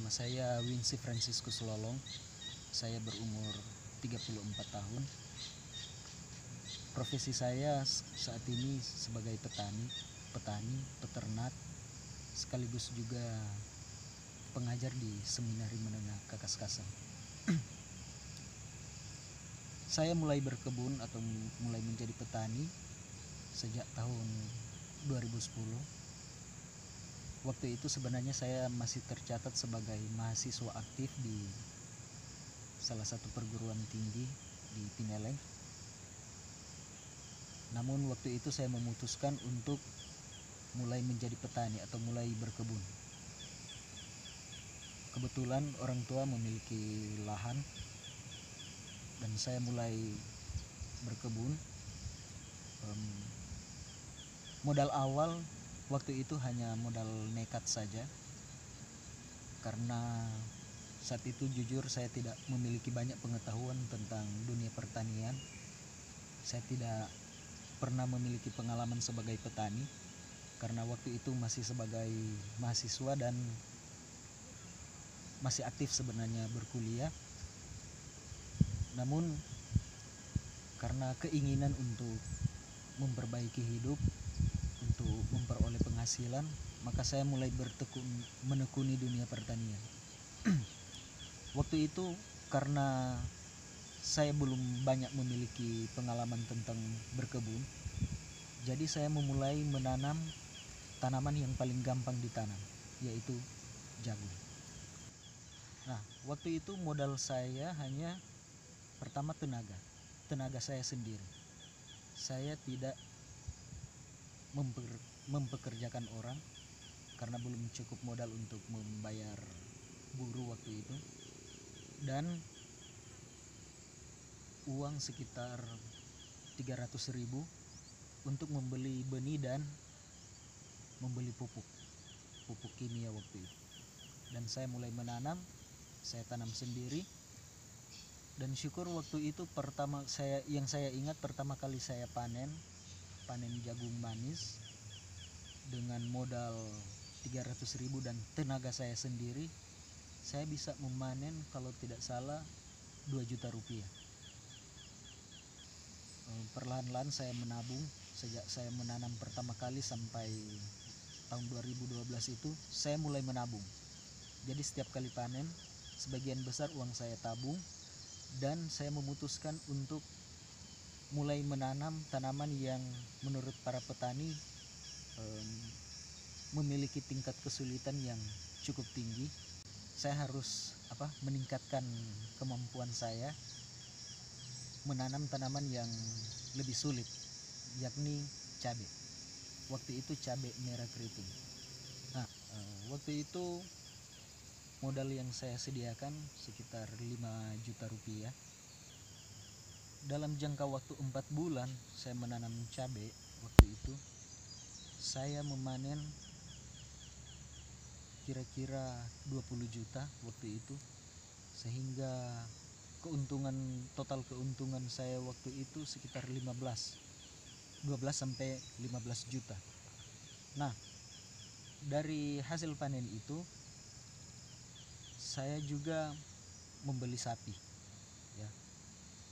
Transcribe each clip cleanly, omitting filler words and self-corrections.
Nama saya Wincy Franciscus Lolong. Saya berumur 34 tahun. Profesi saya saat ini sebagai petani, peternak, sekaligus juga pengajar di Seminari Menengah Kakaskasang. Saya mulai berkebun atau mulai menjadi petani sejak tahun 2010. Waktu itu sebenarnya saya masih tercatat sebagai mahasiswa aktif di salah satu perguruan tinggi di Pineleng. Namun waktu itu saya memutuskan untuk mulai menjadi petani atau mulai berkebun. Kebetulan orang tua memiliki lahan dan saya mulai berkebun. Modal awal waktu itu hanya modal nekat saja, karena saat itu jujur saya tidak memiliki banyak pengetahuan tentang dunia pertanian. Saya tidak pernah memiliki pengalaman sebagai petani, karena waktu itu masih sebagai mahasiswa dan masih aktif sebenarnya berkuliah. Namun karena keinginan untuk memperbaiki hidup, untuk memperoleh penghasilan, maka saya mulai menekuni dunia pertanian. Waktu itu karena saya belum banyak memiliki pengalaman tentang berkebun, jadi saya memulai menanam tanaman yang paling gampang ditanam, yaitu jagung. Nah, waktu itu modal saya hanya pertama tenaga saya sendiri. Saya tidak mempekerjakan orang karena belum cukup modal untuk membayar buruh waktu itu, dan uang sekitar 300.000 untuk membeli benih dan membeli pupuk kimia waktu itu. Dan saya mulai menanam, saya tanam sendiri, dan syukur waktu itu yang saya ingat pertama kali saya panen jagung manis dengan modal 300.000 dan tenaga saya sendiri. Saya bisa memanen kalau tidak salah 2 juta rupiah. Perlahan-lahan saya menabung. Sejak saya menanam pertama kali sampai tahun 2012 itu saya mulai menabung. Jadi setiap kali panen sebagian besar uang saya tabung, dan saya memutuskan untuk mulai menanam tanaman yang menurut para petani memiliki tingkat kesulitan yang cukup tinggi. Saya harus meningkatkan kemampuan saya menanam tanaman yang lebih sulit, yakni cabai. Waktu itu cabai merah keriting. Nah, waktu itu modal yang saya sediakan sekitar 5 juta rupiah. Dalam jangka waktu 4 bulan saya menanam cabai, waktu itu saya memanen kira-kira 20 juta waktu itu, sehingga total keuntungan saya waktu itu sekitar 12 sampai 15 juta. Nah, dari hasil panen itu saya juga membeli sapi, ya.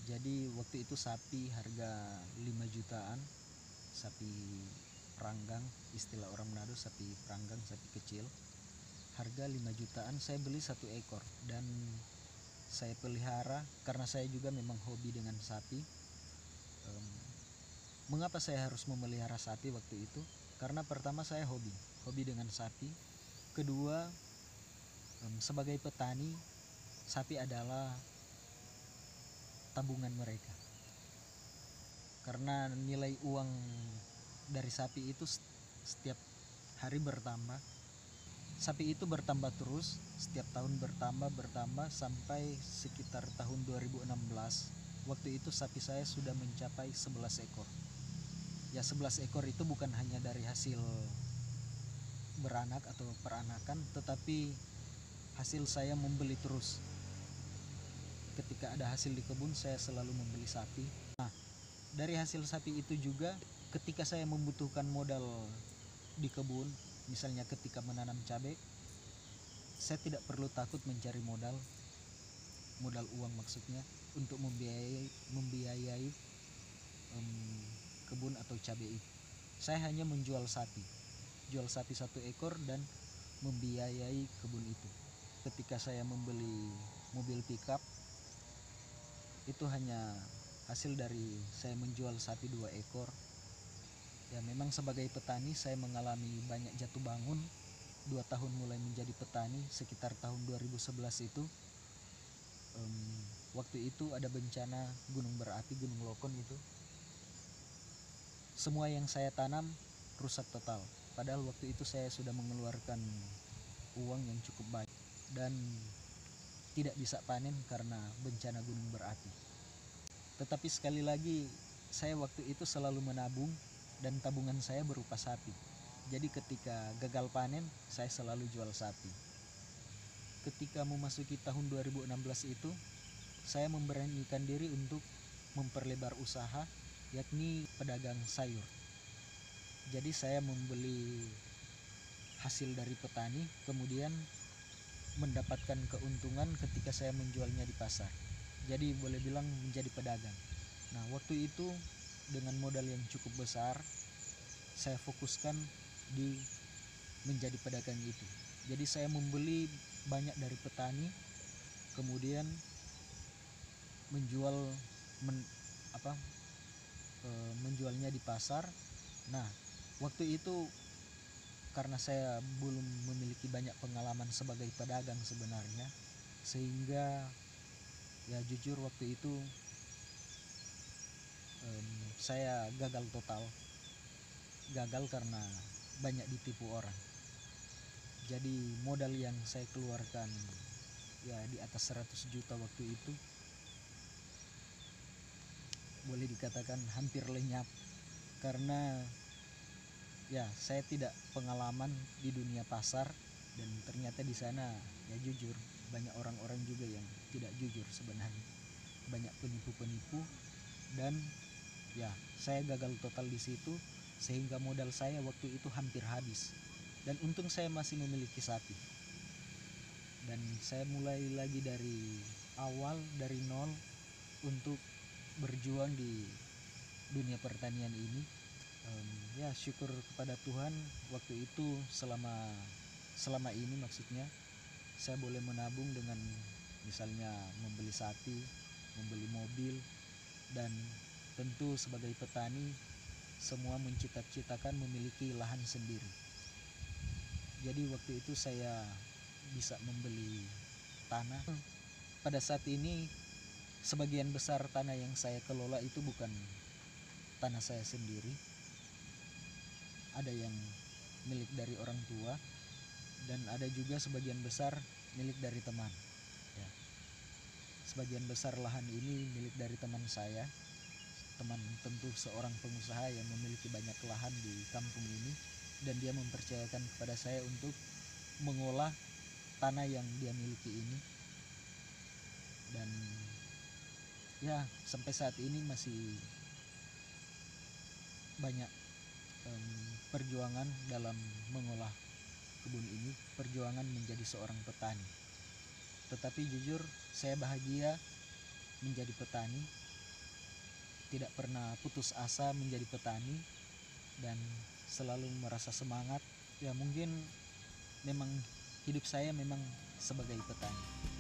Jadi waktu itu sapi harga 5 jutaan, sapi peranggang, istilah orang Manado sapi peranggang, sapi kecil. Harga 5 jutaan saya beli 1 ekor dan saya pelihara karena saya juga memang hobi dengan sapi. Mengapa saya harus memelihara sapi waktu itu? Karena pertama saya hobi dengan sapi. Kedua, sebagai petani, sapi adalah tabungan mereka, karena nilai uang dari sapi itu setiap hari bertambah. Sapi itu bertambah terus, setiap tahun bertambah sampai sekitar tahun 2016. Waktu itu sapi saya sudah mencapai 11 ekor. Ya, 11 ekor itu bukan hanya dari hasil beranak atau peranakan, tetapi hasil saya membeli terus. Ketika ada hasil di kebun, saya selalu membeli sapi. Nah, dari hasil sapi itu juga ketika saya membutuhkan modal di kebun, misalnya ketika menanam cabai, saya tidak perlu takut mencari modal uang maksudnya, untuk membiayai kebun atau cabai itu. Saya hanya jual sapi 1 ekor dan membiayai kebun itu. Ketika saya membeli mobil pickup, itu hanya hasil dari saya menjual sapi 2 ekor. Ya, memang sebagai petani saya mengalami banyak jatuh bangun. 2 tahun mulai menjadi petani, sekitar tahun 2011 itu, waktu itu ada bencana gunung berapi, Gunung Lokon itu. Semua yang saya tanam rusak total. Padahal waktu itu saya sudah mengeluarkan uang yang cukup banyak dan tidak bisa panen karena bencana gunung berapi. Tetapi sekali lagi, saya waktu itu selalu menabung dan tabungan saya berupa sapi. Jadi ketika gagal panen, saya selalu jual sapi. Ketika memasuki tahun 2016 itu, saya memberanikan diri untuk memperlebar usaha, yakni pedagang sayur. Jadi saya membeli hasil dari petani, kemudian mendapatkan keuntungan ketika saya menjualnya di pasar. Jadi boleh bilang menjadi pedagang. Nah, waktu itu dengan modal yang cukup besar, saya fokuskan di menjadi pedagang itu. Jadi saya membeli banyak dari petani, kemudian menjualnya di pasar. Nah, waktu itu karena saya belum memiliki banyak pengalaman sebagai pedagang sebenarnya, sehingga ya jujur waktu itu saya gagal karena banyak ditipu orang. Jadi modal yang saya keluarkan ya di atas 100 juta waktu itu, boleh dikatakan hampir lenyap karena ya saya tidak pengalaman di dunia pasar, dan ternyata di sana ya jujur banyak orang-orang juga yang tidak jujur sebenarnya, banyak penipu-penipu, dan ya saya gagal total di situ sehingga modal saya waktu itu hampir habis. Dan untung saya masih memiliki sapi, dan saya mulai lagi dari awal, dari nol, untuk berjuang di dunia pertanian ini. Ya syukur kepada Tuhan, waktu itu selama ini maksudnya saya boleh menabung dengan misalnya membeli sapi, membeli mobil, dan tentu sebagai petani semua mencita-citakan memiliki lahan sendiri. Jadi waktu itu saya bisa membeli tanah. Pada saat ini sebagian besar tanah yang saya kelola itu bukan tanah saya sendiri. Ada yang milik dari orang tua, dan ada juga sebagian besar milik dari teman. Ya, sebagian besar lahan ini milik dari teman saya. Teman tentu seorang pengusaha yang memiliki banyak lahan di kampung ini, dan dia mempercayakan kepada saya untuk mengolah tanah yang dia miliki ini. Dan ya sampai saat ini masih banyak perjuangan dalam mengolah kebun ini, perjuangan menjadi seorang petani. Tetapi jujur saya bahagia menjadi petani, tidak pernah putus asa menjadi petani, dan selalu merasa semangat. Ya mungkin memang hidup saya memang sebagai petani.